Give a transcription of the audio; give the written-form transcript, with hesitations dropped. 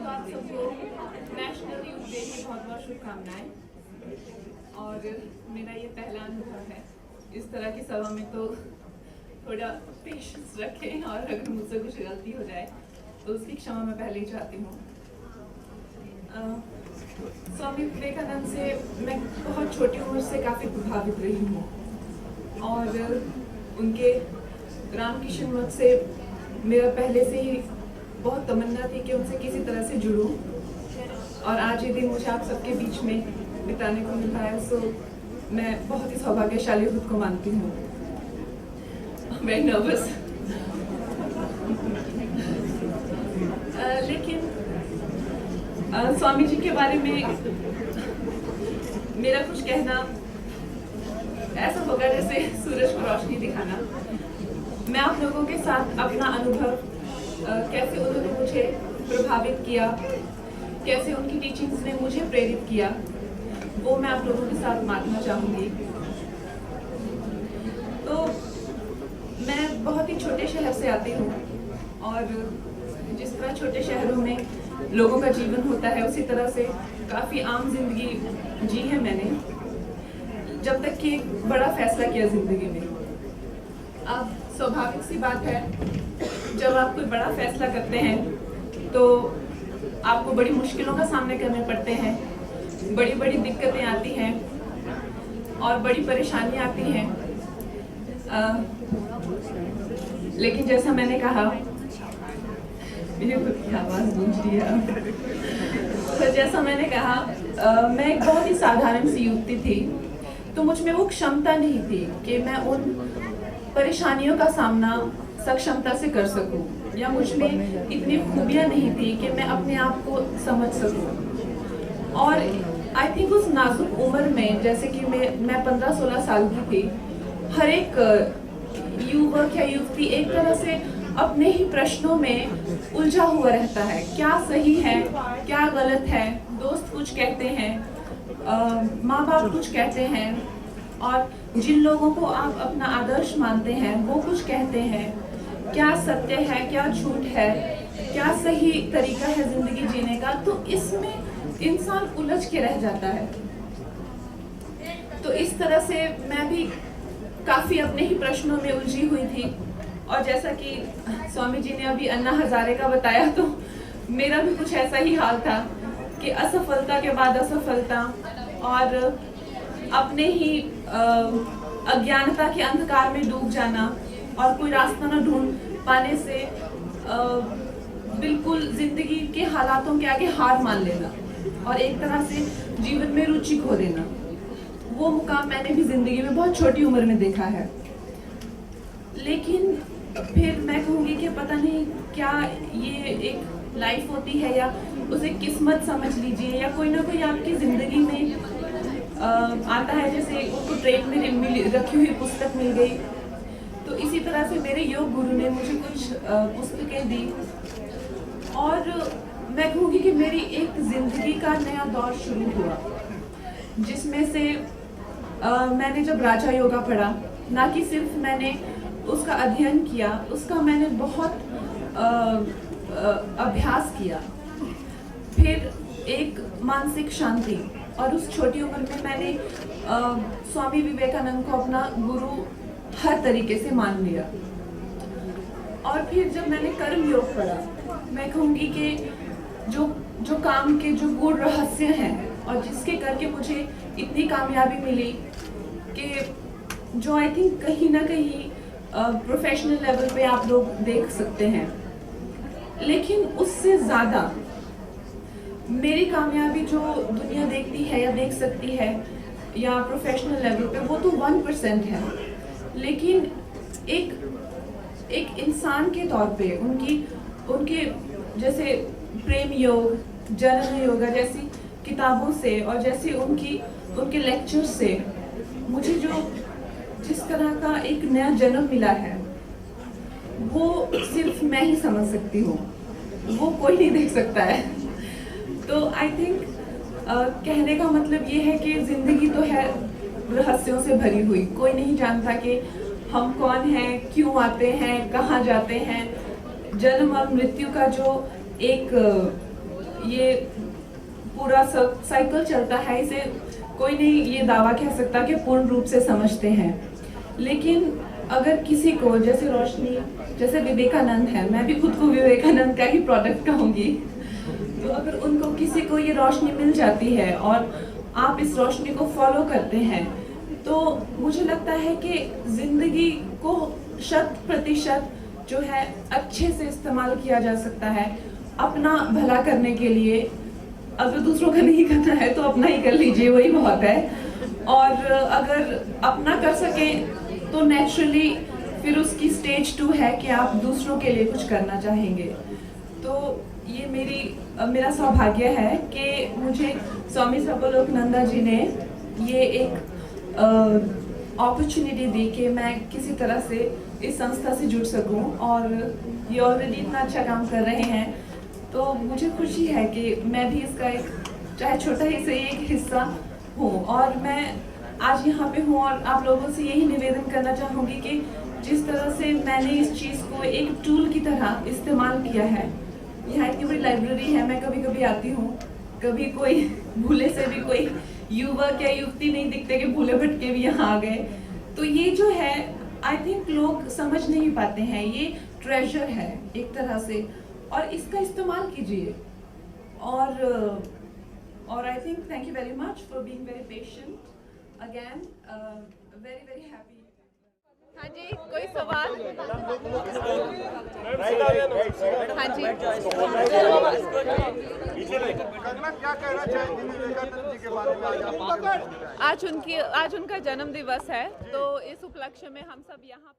तो आप सबको नेशनल यूथ डे की बहुत बहुत शुभकामनाएं। और मेरा ये पहला अनुभव है इस तरह की सभा में, तो थोड़ा पेशेंस रखें और अगर मुझसे कुछ गलती हो जाए तो उसकी क्षमा मैं पहले ही चाहती हूँ। स्वामी विवेकानंद से मैं बहुत छोटी उम्र से काफ़ी प्रभावित रही हूँ और उनके रामकिशन मठ से मेरा पहले से ही बहुत तमन्ना थी कि उनसे किसी तरह से जुड़ूं, और आज ये दिन मुझे आप सबके बीच में बिताने को मिल रहा है, सो मैं बहुत ही सौभाग्यशाली खुद को मानती हूँ। Very nervous. लेकिन स्वामी जी के बारे में मेरा कुछ कहना ऐसा होगा जैसे सूरज को रोशनी दिखाना। मैं आप लोगों के साथ अपना अनुभव, कैसे उन्होंने मुझे प्रभावित किया, कैसे उनकी टीचिंग्स ने मुझे प्रेरित किया, वो मैं आप लोगों के साथ बांटना चाहूँगी। तो मैं बहुत ही छोटे शहर से आती हूँ और जिस तरह छोटे शहरों में लोगों का जीवन होता है उसी तरह से काफ़ी आम जिंदगी जी है मैंने, जब तक कि एक बड़ा फैसला किया ज़िंदगी में। अब स्वाभाविक सी बात है, जब आप कोई बड़ा फैसला करते हैं तो आपको बड़ी मुश्किलों का सामना करने पड़ते हैं, बड़ी बड़ी दिक्कतें आती हैं और बड़ी परेशानियां आती हैं। लेकिन जैसा मैंने कहा, मेरी खुद की आवाज़ गूंज रही है। तो जैसा मैंने कहा, मैं एक बहुत ही साधारण सी युवती थी, तो मुझ में वो क्षमता नहीं थी कि मैं उन परेशानियों का सामना सक्षमता से कर सकूं, या मुझ में इतनी खूबियां नहीं थी कि मैं अपने आप को समझ सकूं। और आई थिंक उस नाजुक उम्र में, जैसे कि मैं 15-16 साल की थी, हर एक युवक या युवती एक तरह से अपने ही प्रश्नों में उलझा हुआ रहता है। क्या सही है, क्या गलत है, दोस्त कुछ कहते हैं, माँ बाप कुछ कहते हैं, और जिन लोगों को आप अपना आदर्श मानते हैं वो कुछ कहते हैं। क्या सत्य है, क्या झूठ है, क्या सही तरीका है जिंदगी जीने का, तो इसमें इंसान उलझ के रह जाता है। तो इस तरह से मैं भी काफ़ी अपने ही प्रश्नों में उलझी हुई थी, और जैसा कि स्वामी जी ने अभी अन्ना हजारे का बताया, तो मेरा भी कुछ ऐसा ही हाल था कि असफलता के बाद असफलता, और अपने ही अज्ञानता के अंधकार में डूब जाना और कोई रास्ता न ढूंढ पाने से बिल्कुल जिंदगी के हालातों के आगे हार मान लेना और एक तरह से जीवन में रुचि खो देना। वो मुकाम मैंने भी जिंदगी में बहुत छोटी उम्र में देखा है। लेकिन फिर मैं कहूँगी कि पता नहीं क्या ये एक लाइफ होती है, या उसे किस्मत समझ लीजिए, या कोई ना कोई आपकी ज़िंदगी में आता है, जैसे उसको ट्रेन में रखी हुई पुस्तक मिल गई। तो इसी तरह से मेरे योग गुरु ने मुझे कुछ पुस्तकें दी, और मैं कहूँगी कि मेरी एक ज़िंदगी का नया दौर शुरू हुआ, जिसमें से मैंने जब राजा योगा पढ़ा, ना कि सिर्फ मैंने उसका अध्ययन किया, उसका मैंने बहुत अभ्यास किया। फिर एक मानसिक शांति, और उस छोटी उम्र में मैंने स्वामी विवेकानंद को अपना गुरु हर तरीके से मान लिया। और फिर जब मैंने कर्म योग पढ़ा, मैं कहूँगी कि जो काम के जो गूढ़ रहस्य हैं, और जिसके करके मुझे इतनी कामयाबी मिली कि जो आई थिंक कहीं ना कहीं प्रोफेशनल लेवल पे आप लोग देख सकते हैं, लेकिन उससे ज़्यादा मेरी कामयाबी जो दुनिया देखती है या देख सकती है या प्रोफेशनल लेवल पे, वो तो 1% है। लेकिन एक इंसान के तौर पे उनके जैसे प्रेम योग, जनन योगा जैसी किताबों से, और जैसे उनके लेक्चर से मुझे जिस तरह का एक नया जन्म मिला है, वो सिर्फ मैं ही समझ सकती हूँ, वो कोई नहीं देख सकता है। तो आई थिंक कहने का मतलब ये है कि ज़िंदगी तो है रहस्यों से भरी हुई। कोई नहीं जानता कि हम कौन हैं, क्यों आते हैं, कहाँ जाते हैं। जन्म और मृत्यु का जो एक ये पूरा साइकिल चलता है, इसे कोई नहीं ये दावा कह सकता कि पूर्ण रूप से समझते हैं। लेकिन अगर किसी को, जैसे रोशनी, जैसे विवेकानंद है, मैं भी खुद को विवेकानंद का ही प्रोडक्ट कहूँगी, तो अगर उनको किसी को ये रोशनी मिल जाती है और आप इस रोशनी को फॉलो करते हैं, तो मुझे लगता है कि ज़िंदगी को 100% जो है अच्छे से इस्तेमाल किया जा सकता है अपना भला करने के लिए। अगर दूसरों का नहीं करना है तो अपना ही कर लीजिए, वही बहुत है। और अगर अपना कर सकें तो नेचुरली फिर उसकी स्टेज 2 है कि आप दूसरों के लिए कुछ करना चाहेंगे। तो ये मेरा सौभाग्य है कि मुझे स्वामी सर्वलोकनंदा जी ने ये एक अपॉर्चुनिटी दी कि मैं किसी तरह से इस संस्था से जुड़ सकूं, और ये ऑलरेडी इतना अच्छा काम कर रहे हैं, तो मुझे खुशी है कि मैं भी इसका एक, चाहे छोटा ही सही, एक हिस्सा हूँ। और मैं आज यहाँ पे हूँ और आप लोगों से यही निवेदन करना चाहूँगी कि जिस तरह से मैंने इस चीज़ को एक टूल की तरह इस्तेमाल किया है, यहाँ इतनी बड़ी लाइब्रेरी है, मैं कभी कभी आती हूँ, कभी कोई भूले से भी कोई युवक या युवती नहीं दिखते कि भूले भटके भी यहाँ आ गए। तो ये जो है, आई थिंक लोग समझ नहीं पाते हैं, ये ट्रेजर है एक तरह से, और इसका इस्तेमाल कीजिए। और I think thank you very much for being very patient again, very very happy. हाँ जी, कोई सवाल? हाँ जी, क्या कहना चाहेंगे विवेकानंद जी के बारे में? आज उनका जन्म दिवस है, तो इस उपलक्ष्य में हम सब यहाँ पे